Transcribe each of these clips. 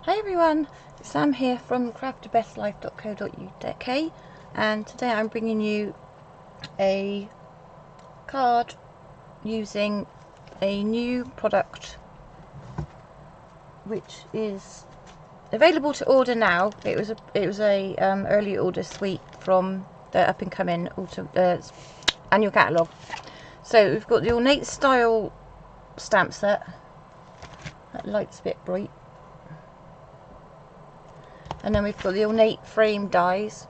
Hi everyone, it's Sam here from craftthebestlife.co.uk, and today I'm bringing you a card using a new product which is available to order now. It was a early order suite from the up and coming annual catalogue. So we've got the Ornate style stamp set. That light's a bit bright. And then we've got the Ornate frame dies,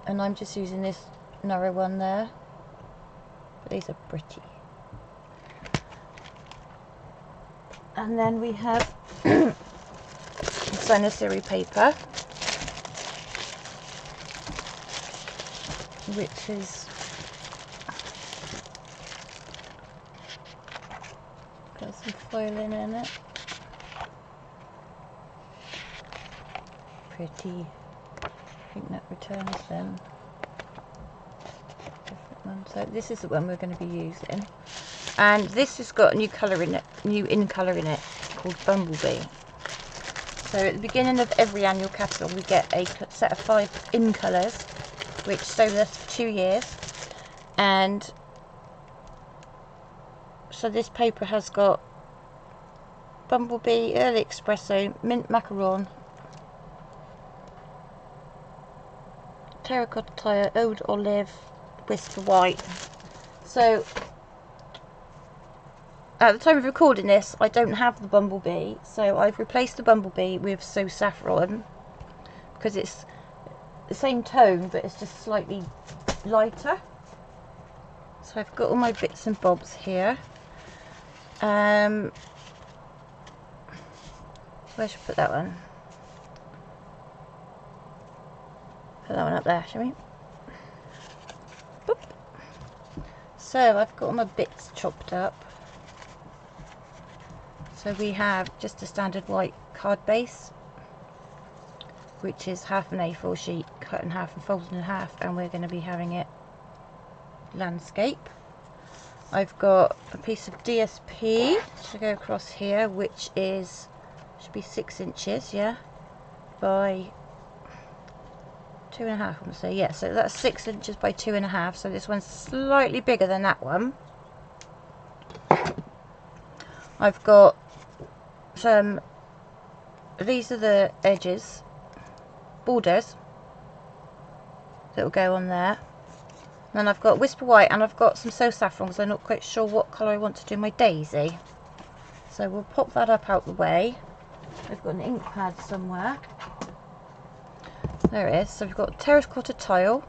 and I'm just using this narrow one there, but these are pretty. And then we have Demonstrator paper, which is got some foiling in it. Pretty. I think that returns them. Different one. So this is the one we're going to be using, and this has got a new colour in it, new in colour in it, called Bumblebee. So at the beginning of every annual catalogue we get a set of 5 in colours, which stay with us for 2 years. And so this paper has got Bumblebee, Early Espresso, Mint Macaron, Terracotta Tire, Old Olive, Whisper White. So at the time of recording this I don't have the Bumblebee, so I've replaced the Bumblebee with So Saffron, because it's the same tone but it's just slightly lighter. So I've got all my bits and bobs here. Where should I put that one? Put that one up there, shall we? Boop. So I've got all my bits chopped up. So we have just a standard white card base, which is half an A4 sheet cut in half and folded in half, and we're going to be having it landscape. I've got a piece of DSP to go across here, which is should be 6 inches, yeah, by 2.5, I want to say, yeah, so that's 6 inches by 2.5, so this one's slightly bigger than that one. I've got some, these are the edges, borders, that will go on there. And then I've got Whisper White, and I've got some So Saffron, because I'm not quite sure what colour I want to do my daisy. So we'll pop that up out the way. I've got an ink pad somewhere. There it is. So we've got Terracotta Tile,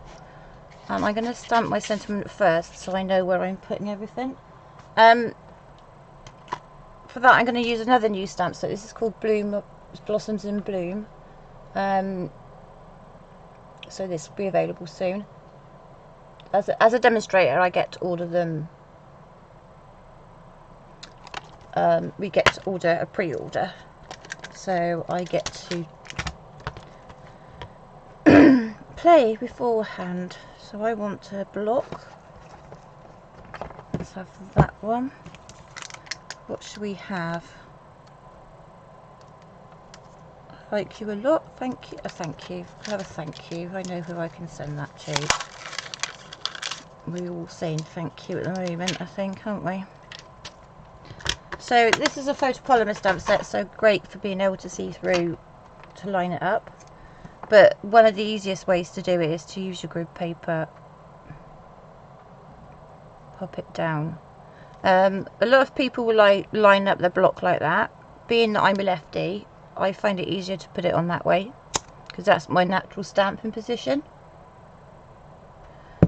and I'm going to stamp my sentiment first so I know where I'm putting everything. For that I'm going to use another new stamp set. This is called Blossoms in Bloom. So this will be available soon. As a demonstrator I get to order them. We get to order a pre-order. So I get to play beforehand. So I want a block. Let's have that one. What should we have? Thank you a lot. Thank you. Thank you. Have a thank you. I know who I can send that to. We're all saying thank you at the moment, I think, aren't we? So this is a photopolymer stamp set, so great for being able to see through to line it up. But one of the easiest ways to do it is to use your grid paper. Pop it down. A lot of people will line up their block like that. Being that I'm a lefty, I find it easier to put it on that way, because that's my natural stamping position.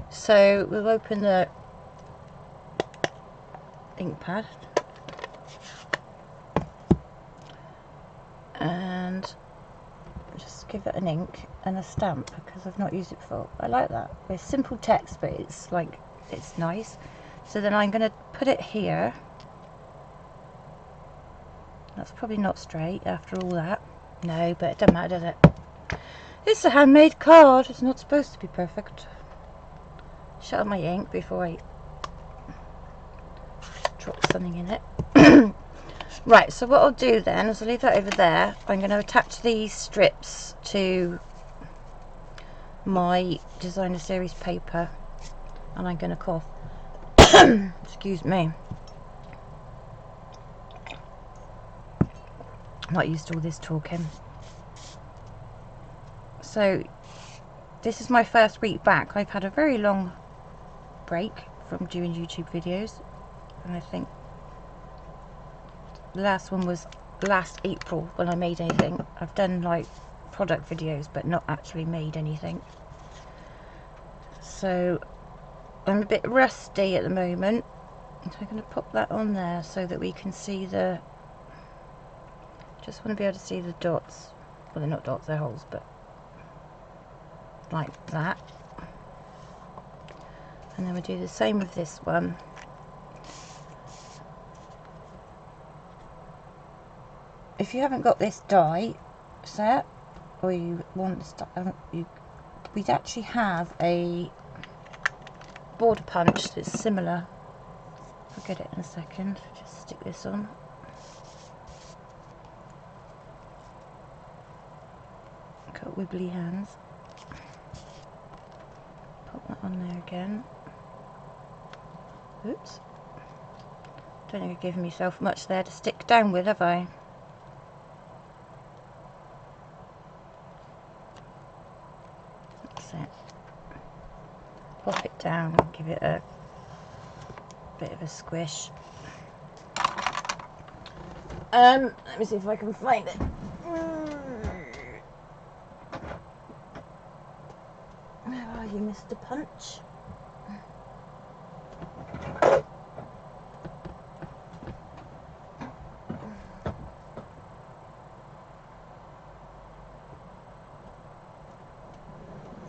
So we'll open the ink pad and just give it an ink and a stamp, because I've not used it before. I like that. It's simple text, but it's like, it's nice. So then I'm going to put it here. That's probably not straight after all that. No, but it doesn't matter, does it? It's a handmade card. It's not supposed to be perfect. Shut up my ink before I drop something in it. Right, so what I'll do then is I'll leave that over there. I'm going to attach these strips to my designer series paper, and I'm going to cough. Excuse me. I'm not used to all this talking. So this is my first week back. I've had a very long break from doing YouTube videos, and I think the last one was last April when I made anything. I've done like product videos but not actually made anything, so I'm a bit rusty at the moment. So I'm going to pop that on there so that we can see the, just want to be able to see the dots. Well, they're not dots, they're holes, but like that. And then we'll do the same with this one. If you haven't got this die set, or you want this die, we'd actually have a border punch that's similar. I'll get it in a second. Just stick this on. Got wibbly hands. Pop that on there again. Oops. Don't think I've given myself much there to stick down with, have I? That's it. Pop it down and give it a bit of a squish. Let me see if I can find it. Where are you, Mr. Punch?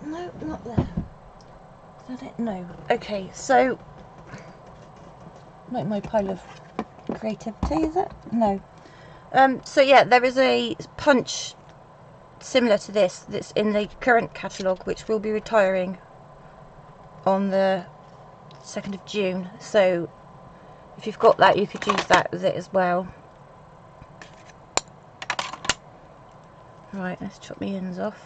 No, not there. Is that it? No. Okay, so like my pile of creativity, is it? No. So yeah, there is a punch similar to this that's in the current catalogue, which will be retiring on the 2nd of June. So if you've got that, you could use that with it as well. Right, let's chop my ends off.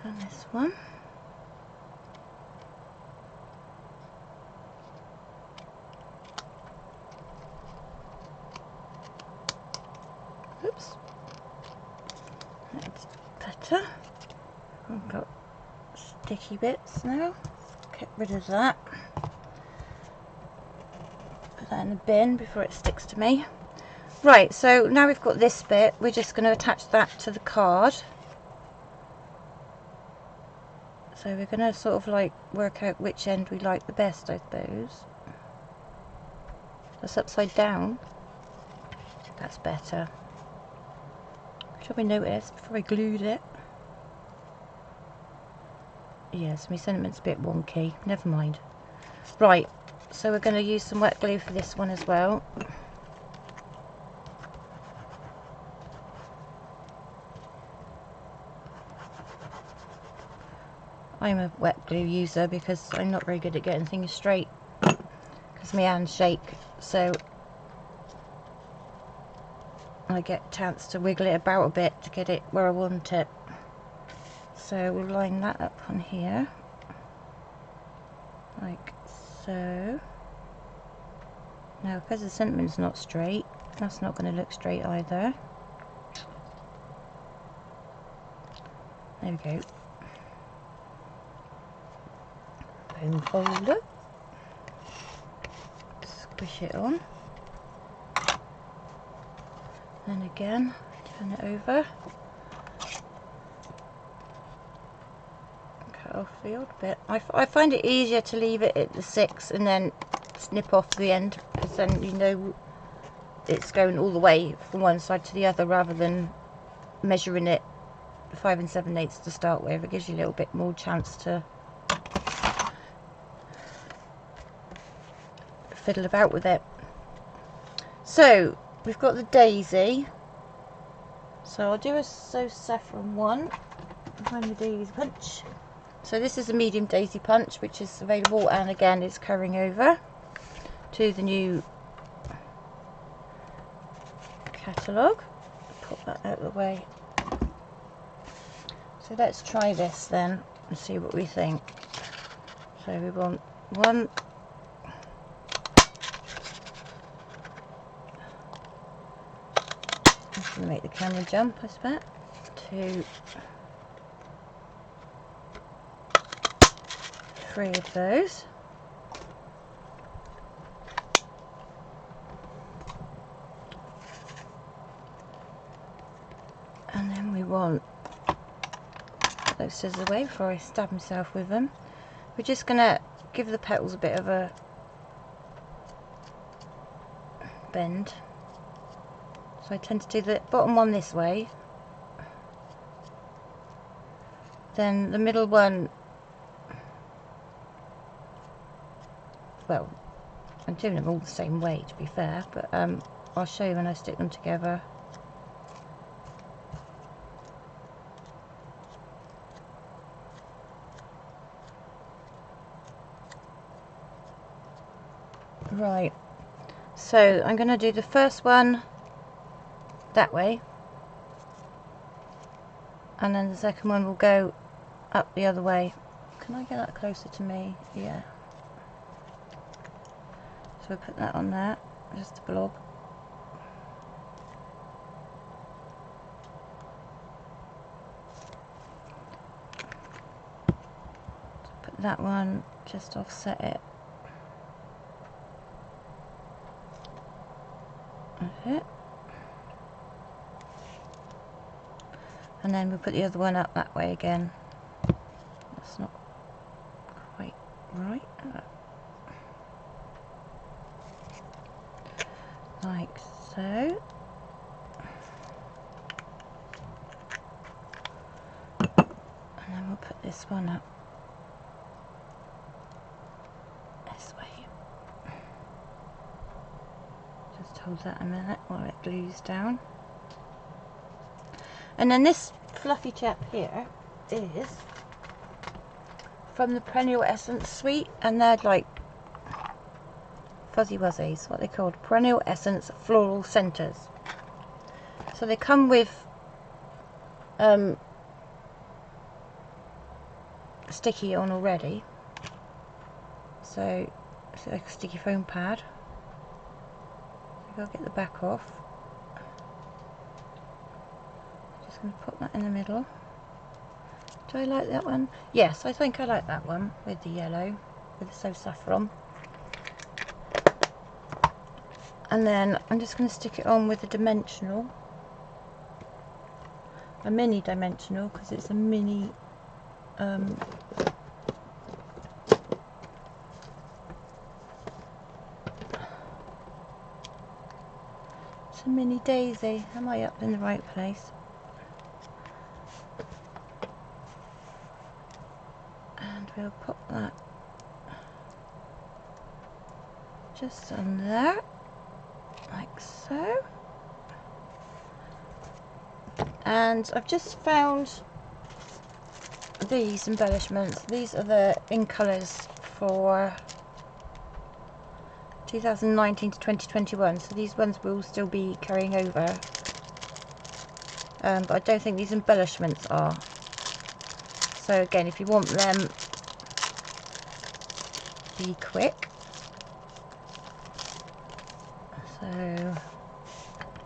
And this one. Oops. That's better. I've got sticky bits now. Get rid of that. Put that in the bin before it sticks to me. Right, so now we've got this bit, we're just going to attach that to the card. So we're going to sort of like work out which end we like the best, I suppose. That's upside down. That's better. Should we notice before I glued it? Yes, my sentiment's a bit wonky. Never mind. Right, so we're going to use some wet glue for this one as well. I'm a wet glue user because I'm not very good at getting things straight because my hands shake, so I get a chance to wiggle it about a bit to get it where I want it. So we'll line that up on here like so. Now because the sentiment's not straight, that's not going to look straight either. There we go. Foam folder. Squish it on. Then again, turn it over. Cut off the odd bit. I find it easier to leave it at the 6 and then snip off the end, because then you know it's going all the way from one side to the other rather than measuring it 5 7/8 to start with. It gives you a little bit more chance to fiddle about with it. So we've got the daisy, so I'll do a So Saffron one. find the daisy punch. So this is a medium daisy punch, which is available, and again is carrying over to the new catalogue. Put that out of the way. So let's try this then and see what we think. So we want one, I'm going to make the camera jump, I suppose. 2, 3 of those. And then we want, put those scissors away before I stab myself with them. We're just going to give the petals a bit of a bend. So I tend to do the bottom one this way, then the middle one, well, I'm doing them all the same way to be fair, but I'll show you when I stick them together. Right, so I'm going to do the first one that way, and then the second one will go up the other way. Can I get that closer to me? Yeah. So we'll put that on there, just a blob. Put that one, just offset it. That's it. And then we'll put the other one up that way again. That's not quite right. Like so. And then we'll put this one up this way. Just hold that a minute while it glues down. And then this fluffy chap here is from the Perennial Essence suite, and they're like fuzzy wuzzies, what they called, Perennial Essence Floral Centres. So they come with sticky on already, so it's like a sticky foam pad. So I'll get the back off. Just going to put that in the middle. Do I like that one? Yes, I think I like that one with the yellow, with the So Saffron. And then I'm just going to stick it on with a dimensional, a mini dimensional, because it's a mini it's a mini daisy. Am I up in the right place? And we'll put that just on there, like so. And I've just found these embellishments. These are the in colours for 2019 to 2021, so these ones will still be carrying over, but I don't think these embellishments are. So again, if you want them, be quick. So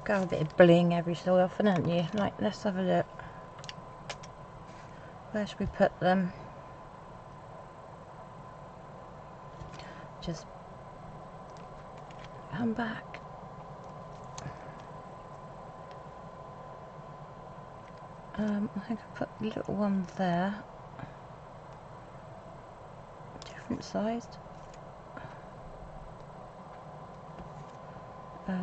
go a bit of bling every so often, haven't you? Like, let's have a look. Where should we put them? Just come back. I think I put a little one there. Different sized. Put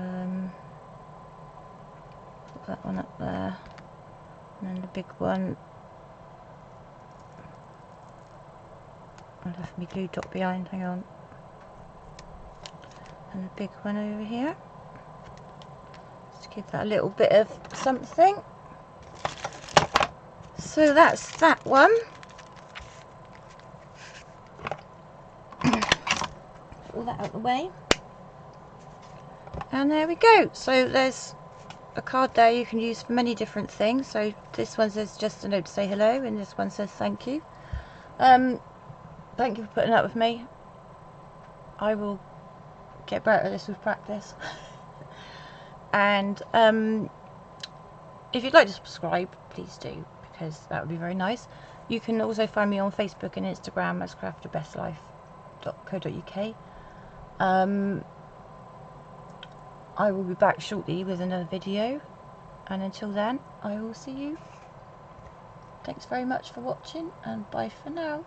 that one up there. And then the big one. I left my glue dot behind, hang on. And the big one over here. Just give that a little bit of something. So that's that one. All that out of the way. And there we go. So there's a card there you can use for many different things. So this one says just a note to say hello, and this one says thank you. Thank you for putting up with me. I will get better at this with practice. And if you'd like to subscribe, please do, because that would be very nice. You can also find me on Facebook and Instagram as craftyourbestlife.co.uk. I will be back shortly with another video, and until then I will see you. Thanks very much for watching, and bye for now.